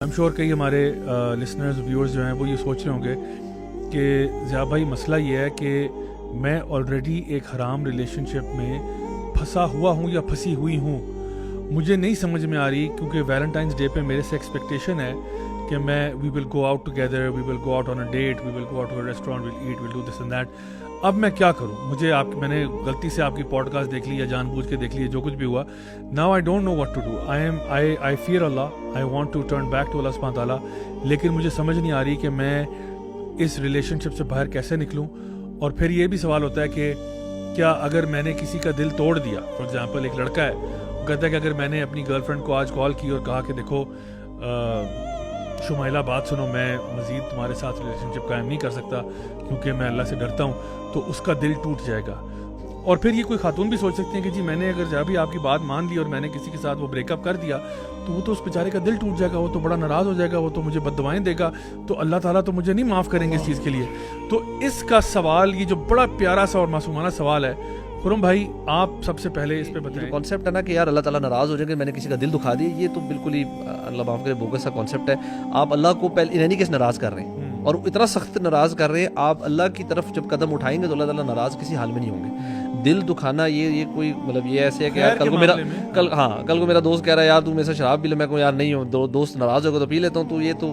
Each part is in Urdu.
I'm sure کئی ہمارے لسنرز ویورز جو ہیں وہ یہ سوچ رہے ہوں گے کہ ضیاء بھائی مسئلہ یہ ہے کہ میں آلریڈی ایک حرام ریلیشن شپ میں پھنسا ہوا ہوں یا پھنسی ہوئی ہوں. مجھے نہیں سمجھ میں آ رہی کیونکہ ویلنٹائنس ڈے پہ میرے سے ایکسپیکٹیشن ہے کہ میں we will go out together, we will go out on a date, we will go out to a restaurant, we'll eat, we'll do this and that. اب میں کیا کروں؟ مجھے میں نے غلطی سے آپ کی پوڈ کاسٹ دیکھ لی یا جان بوجھ کے دیکھ لی, جو کچھ بھی ہوا. Now I don't know what to do. I fear اللہ, I want to turn back to اللہ سبحانہ تعالیٰ, لیکن مجھے سمجھ نہیں آ رہی کہ میں اس ریلیشن شپ سے باہر کیسے نکلوں. اور پھر یہ بھی سوال ہوتا ہے کہ کیا اگر میں نے کسی کا دل توڑ دیا, فار ایگزامپل ایک لڑکا ہے وہ کہتا ہے کہ اگر میں نے اپنی گرل فرینڈ کو آج کال کی اور کہا کہ دیکھو شمائلہ بات سنو, میں مزید تمہارے ساتھ ریلیشن شپ قائم نہیں کر سکتا کیونکہ میں اللہ سے ڈرتا ہوں, تو اس کا دل ٹوٹ جائے گا. اور پھر یہ کوئی خاتون بھی سوچ سکتی ہیں کہ جی میں نے اگر جب بھی آپ کی بات مان لی اور میں نے کسی کے ساتھ وہ بریک اپ کر دیا تو وہ تو اس بیچارے کا دل ٹوٹ جائے گا, وہ تو بڑا ناراض ہو جائے گا, وہ تو مجھے بد دعائیں دے گا, تو اللہ تعالیٰ تو مجھے نہیں معاف کریں گے اس چیز کے لیے. تو اس کا سوال, یہ جو بڑا پیارا سا اور معصومانہ سوال ہے, خرم بھائی آپ سب سے پہلے اس پہ بتائیں. کانسیپٹ ہے نا کہ یار اللہ تعالیٰ ناراض ہو جائے گا, میں نے کسی کا دل دکھا دیا, یہ تو بالکل ہی اللہ معاف کرے بوگس سا کانسیپٹ ہے. آپ اللہ کو پہلے ان کیس ناراض کر رہے ہیں اور اتنا سخت ناراض کر رہے ہیں, آپ اللہ کی طرف جب قدم اٹھائیں گے تو اللہ تعالیٰ ناراض کسی حال میں نہیں ہوں گے. دل دکھانا یہ کوئی مطلب یہ ایسے ہے کہ یار کل کو میرا دوست کہہ رہا ہے یار تو میرے سے شراب پی لے, میں کہوں یار نہیں ہوں, دوست ناراض ہوگا تو پی لیتا ہوں, تو یہ تو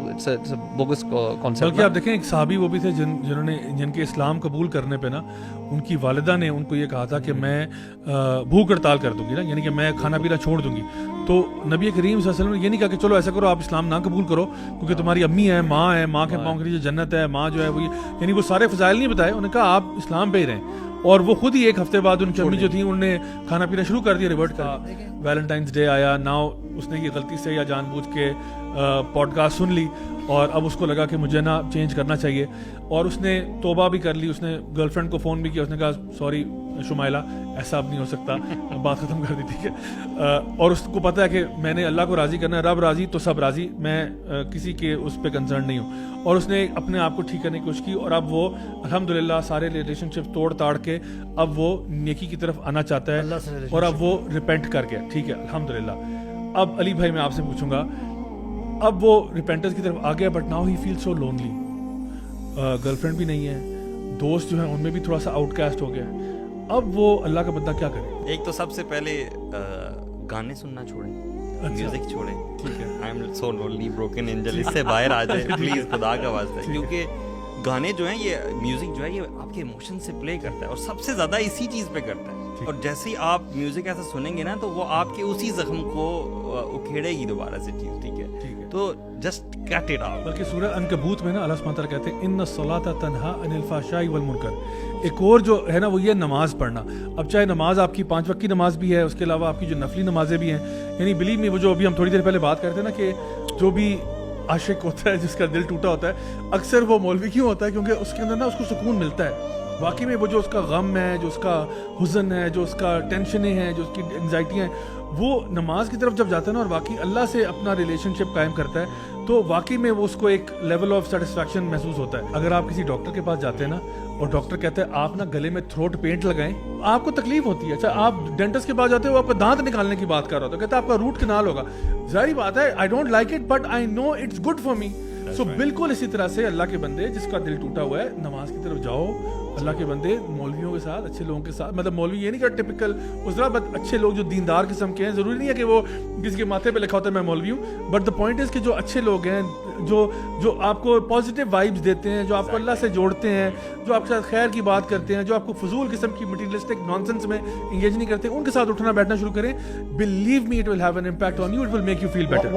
بوگس کانسیپٹ. بلکہ آپ دیکھیں ایک صحابی وہ بھی تھے جن کے اسلام قبول کرنے پہ نا ان کی والدہ نے ان کو یہ کہا تھا کہ میں بھوک ہڑتال کر دوں گی نا, یعنی کہ میں کھانا پینا چھوڑ دوں گی. تو نبی کریم صلی اللہ علیہ وسلم نے یہ نہیں کہا کہ چلو ایسا کرو آپ اسلام نہ قبول کرو کیونکہ تمہاری امی ہے, ماں کے پاؤں کے نیچے جنت ہے, ماں جو ہے وہ, یعنی وہ سارے فضائل نہیں بتائے, انہوں نے کہا آپ اسلام پہ ہی رہیں. اور وہ خود ہی ایک ہفتے بعد ان کی امی جو تھیں انہوں نے کھانا پینا شروع کر دیا, ریورٹ کر. ویلنٹائنس ڈے آیا, ناؤ اس نے یہ غلطی سے یا جان بوجھ کے پوڈ کاسٹ سن لی اور اب اس کو لگا کہ مجھے نا چینج کرنا چاہیے, اور اس نے توبہ بھی کر لی. اس نے گرل فرینڈ کو فون بھی کیا, اس نے کہا سوری شمائلہ ایسا اب نہیں ہو سکتا, بات ختم کر دی ٹھیک ہے. اور اس کو پتہ ہے کہ میں نے اللہ کو راضی کرنا ہے, رب راضی تو سب راضی, میں کسی کے اس پہ کنسرن نہیں ہوں. اور اس نے اپنے آپ کو ٹھیک کرنے کی کوشش کی اور اب وہ الحمدللہ سارے ریلیشن شپ توڑ تاڑ کے اب وہ نیکی کی طرف آنا چاہتا ہے اور اب وہ ریپینٹ کر گیا. ٹھیک ہے الحمدللہ. اب علی بھائی میں آپ سے پوچھوں گا, اب وہ ریپینٹنس کی طرف آ گیا but now I feel so lonely, girlfriend بھی نہیں ہے, دوست جو ہیں ان میں بھی تھوڑا سا آؤٹ کاسٹ ہو گیا. اب وہ اللہ کا بندہ کیا کرے؟ ایک تو سب سے پہلے گانے سننا چھوڑیں, میوزک چھوڑیں. ٹھیک ہے, I am so lonely broken angel, اس سے باہر آ جائے پلیز, خدا کا واسطہ. کیونکہ گانے جو ہیں, یہ میوزک جو ہے یہ آپ کے ایموشن سے پلے کرتا ہے اور سب سے زیادہ اسی چیز پہ کرتا ہے. اور جیسے ہی آپ میوزک ایسا سنیں گے نا تو وہ آپ کے اسی زخم کو اکھیڑے گی دوبارہ سے چیز. ٹھیک ہے, تو جسٹ کٹ اٹ آؤٹ. بلکہ سورہ عنکبوت میں نا اللہ سبحانہ تعالیٰ کہتے ہیں ان الصلاۃ تنہا عن الفحشاء والمنکر. ایک اور جو ہے نا وہ یہ نماز پڑھنا. اب چاہے نماز آپ کی 5 وقت کی نماز بھی ہے, اس کے علاوہ آپ کی جو نفلی نمازیں بھی ہیں, یعنی بلیو می وہ جو ابھی ہم تھوڑی دیر پہلے بات کرتے ہیں نا کہ جو بھی عاشق ہوتا ہے جس کا دل ٹوٹا ہوتا ہے, اکثر وہ مولوی کیوں ہوتا ہے کیونکہ اس کے اندر نا اس کو سکون ملتا ہے. واقعی میں وہ جو اس کا غم ہے, جو اس کا حزن ہے, جو اس کا ٹینشنیں ہیں, جو اس کی انگزائٹیاں ہیں, وہ نماز کی طرف جب جاتا ہے نا اور واقعی اللہ سے اپنا ریلیشن شپ قائم کرتا ہے تو واقعی میں وہ اس کو ایک لیول آف سیٹسفیکشن محسوس ہوتا ہے. اگر آپ کسی ڈاکٹر کے پاس جاتے ہیں نا اور ڈاکٹر کہتا ہے آپ نا گلے میں تھروٹ پینٹ لگائیں, آپ کو تکلیف ہوتی ہے. اچھا آپ ڈینٹسٹ کے پاس جاتے ہیں, وہ آپ کا دانت نکالنے کی بات کر رہا ہوتا ہے, کہتا ہے آپ کا روٹ کنال ہوگا. ظاہری بات ہے I don't like it but I know it's good for me. So بالکل اسی طرح سے اللہ کے بندے جس کا دل ٹوٹا ہوا ہے, نماز کی طرف جاؤ. اللہ کے بندے مولویوں کے ساتھ, اچھے لوگوں کے ساتھ, مطلب مولوی یہ نہیں کہ ٹپکل اس طرح, بٹ اچھے لوگ جو دیندار قسم کے ہیں. ضروری نہیں ہے کہ وہ کسی کے ماتھے پہ لکھا ہوتا ہے میں مولوی ہوں, بٹ دا پوائنٹ از کہ جو اچھے لوگ ہیں, جو آپ کو پازیٹیو وائبس دیتے ہیں, جو آپ کو اللہ سے جوڑتے ہیں, جو آپ کے ساتھ خیر کی بات کرتے ہیں, جو آپ کو فضول قسم کی مٹیریلسٹک نانسنس میں انگیج نہیں کرتے, ان کے ساتھ اٹھنا بیٹھنا شروع کریں. Believe me it will have an impact on you, it will make you feel better.